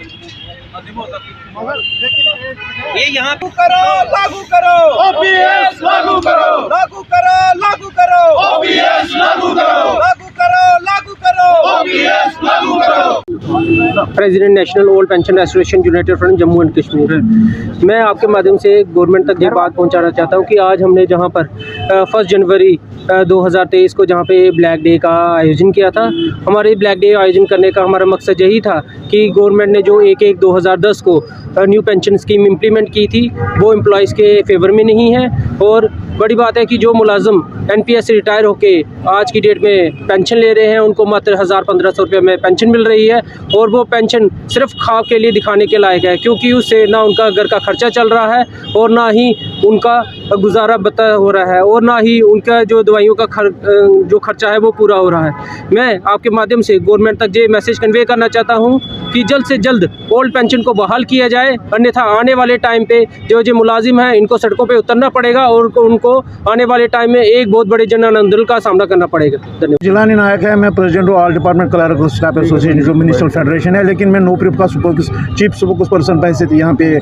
ये यहाँ लागू करो ओपीएस लागू करो, लागू करो ओपीएस लागू करो, लागू करो ओपीएस लागू करो। President national old pension restoration United front Jammu and Kashmir. मैं आपके माध्यम से गवर्नमेंट तक ये बात पहुंचाना चाहता हूं कि आज हमने जहां पर 1 जनवरी 2023 को जहां पे ब्लैक डे का आयोजन किया था, हमारे ब्लैक डे आयोजन करने का हमारा मकसद यही था कि गवर्नमेंट ने जो 1/1/2010 को न्यू पेंशन स्कीम इम्प्लीमेंट की थी वो एम्प्लॉयज़ के फेवर में नहीं है। और बड़ी बात है कि जो मुलाजिम NPS से रिटायर होके आज की डेट में पेंशन ले रहे हैं उनको मात्र 1000-1500 रुपये में पेंशन मिल रही है, और वो पेंशन सिर्फ ख्वाब के लिए दिखाने के लायक है, क्योंकि उससे ना उनका घर का खर्चा चल रहा है और ना ही उनका गुजारा बता हो रहा है और ना ही उनका जो दवाइयों का जो खर्चा है वो पूरा हो रहा है। मैं आपके माध्यम से गवर्नमेंट तक ये मैसेज कन्वे करना चाहता हूँ कि जल्द से जल्द ओल्ड पेंशन को बहाल किया जाए, अन्यथा आने वाले टाइम पे जो मुलाजिम हैं इनको सड़कों पे उतरना पड़ेगा और उनको आने वाले टाइम में एक बहुत बड़े जन आंदोलन का सामना करना पड़ेगा। धन्यवाद। जिलानी नायक है, मैं प्रेसिडेंट हूँ all department clerk staff association जो म्यूनिसिपल फेडरेशन है, लेकिन मैं नोप्रिप का चीफ स्पोक्स पर्सन पैसे यहाँ पे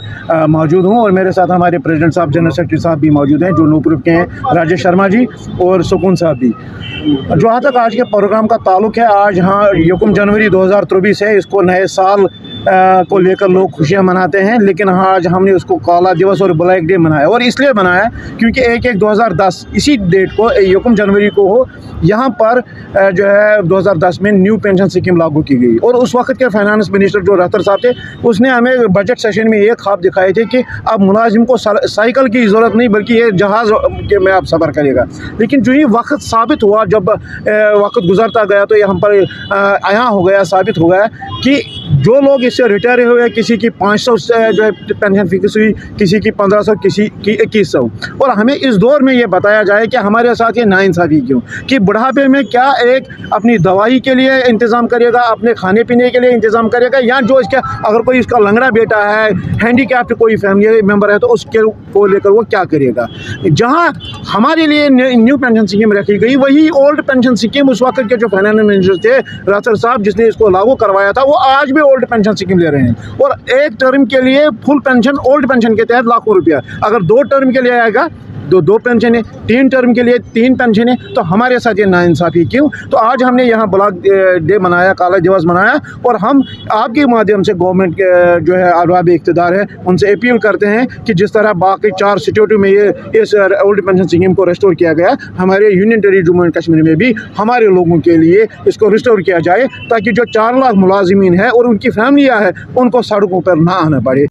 मौजूद हूँ और मेरे साथ हमारे प्रेसिडेंट साहब जनरल सेक्रेटरी साहब भी मौजूद हैं जो नोप्रिप के हैं, राजेश शर्मा जी और सुकून साहब भी। जहाँ तक आज के प्रोग्राम का ताल्लुक है, आज हाँ 1 जनवरी 2023 है, इसको नए साल को लेकर लोग खुशियां मनाते हैं, लेकिन हाँ आज हमने उसको काला दिवस और ब्लैक डे मनाया और इसलिए मनाया क्योंकि 1/1/2010 इसी डेट को 1 जनवरी को हो यहाँ पर जो है 2010 में न्यू पेंशन स्कीम लागू की गई। और उस वक्त के फाइनेंस मिनिस्टर जो रहतर साहब थे उसने हमें बजट सेशन में ये ख्वाब दिखाए थे कि अब मुलाजिम को साइकिल की ज़रूरत नहीं बल्कि ये जहाज़ के में आप सफ़र करेगा। लेकिन जो ही वक्त साबित हुआ, जब वक्त गुजरता गया तो ये हम पर आया हो गया, साबित हो गया कि जो लोग इससे रिटायर हुए, किसी की 500 जो है पेंशन फिक्स हुई, किसी की 1500, किसी की 2100। और हमें इस दौर में ये बताया जाए कि हमारे साथ ये नाइंसाफ़ी क्यों, कि बुढ़ापे में क्या एक अपनी दवाई के लिए इंतज़ाम करेगा, अपने खाने पीने के लिए इंतज़ाम करेगा, या जो इसका अगर कोई इसका लंगड़ा बेटा है, हैंडीकैप्ड कोई फैमिली मेम्बर है तो उसके को लेकर वो क्या करेगा। जहाँ हमारे लिए न्यू पेंशन स्कीम रखी गई, वही ओल्ड पेंशन स्कीम उस वक्त के जो फाइनेंस मिनिस्टर थे रासर साहब जिसने इसको लागू करवाया था, वो आज भी ओल्ड पेंशन स्कीम ले रहे हैं। और एक टर्म के लिए फुल पेंशन ओल्ड पेंशन के तहत लाखों रुपया, अगर 2 टर्म के लिए आएगा दो पेंशन है, 3 टर्म के लिए 3 पेंशन है, तो हमारे साथ ये नाइंसाफ़ी क्यों। तो आज हमने यहाँ ब्लैक डे मनाया, काला दिवस मनाया, और हम आपके माध्यम से गवर्नमेंट के जो है अरबाब इक़्तिदार है उनसे अपील करते हैं कि जिस तरह बाकी 4 स्टेटों में ये इस ओल्ड पेंशन स्कीम को रिस्टोर किया गया, हमारे union territory Jammu and Kashmir में भी हमारे लोगों के लिए इसको रिस्टोर किया जाए, ताकि जो 4 लाख मुलाजिमीन है और उनकी फैमिलियाँ हैं उनको सड़कों पर ना आना पड़े।